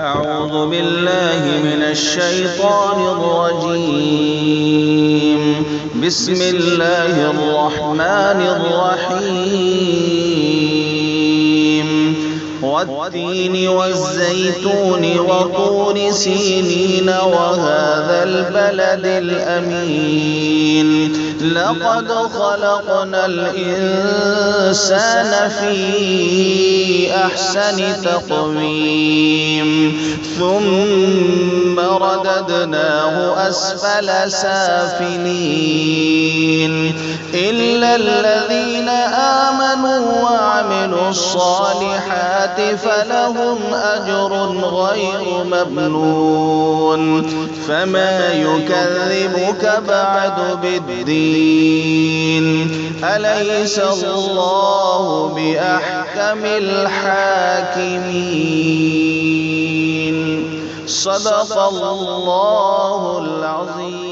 أعوذ بالله من الشيطان الرجيم. بسم الله الرحمن الرحيم. والتين والزيتون وطور سينين وهذا البلد الأمين. لقد خلقنا الإنسان في أحسن تقويم ثم رددناه أسفل سافلين إلا الذين آمنوا وعملوا الصالحات فلهم أجر غير ممنون. فما يكذبك بعد بالدين؟ أليس الله بأحكم الحاكمين؟ صدق الله العظيم.